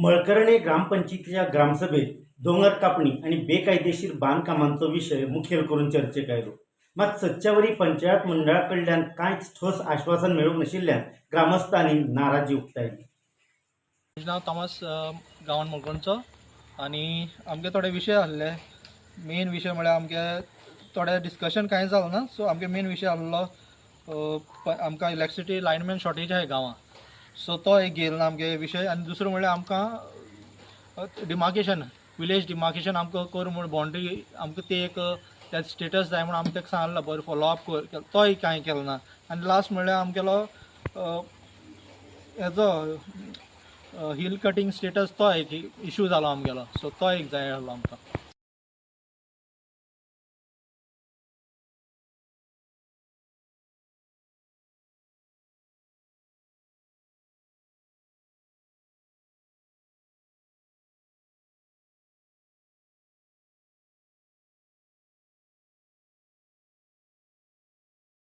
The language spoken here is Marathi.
मळकर्णे ग्रामपंचायतीच्या ग्रामसभेत दोंगर कापणी आणि बेकायदेशीर बांधकामांचो विषय मुखेल करून चर्चेक आयलो. मात सच्च्यावरी पंचायत मंडळाकडल्यान कांयच ठोस आश्वासन मेळूंक नाशिल्ल्यान ग्रामस्थांनी नाराजी उक्तायली. म्हजें नांव थॉमस गांवान मळकणचो आनी आमगे थोडे विशय आसले. मेन विशय म्हळ्यार आमगे थोडे डिस्कशन कांय जालें ना. सो आमगे मेन विशय आसलो आमकां इलेक्ट्रिसिटी लायनमॅन शॉर्टेज आसा गांवांत. सो तो एक घेयलो आमगे विशय. आनी दुसरो म्हळ्यार आमकां डिमार्केशन विलेज डिमार्केशन आमकां कर म्हूण बाउंड्री आमकां ते एक त्याच स्टेटस जाय म्हूण आमी ताका सांगलें बरें फॉलोअप कर. तोय कांय केलो ना. आनी लास्ट म्हळ्यार आमगेलो हेजो हिल कटींग स्टेटस तो एक इशू जालो आमगेलो. सो तो एक जाय आसलो आमकां.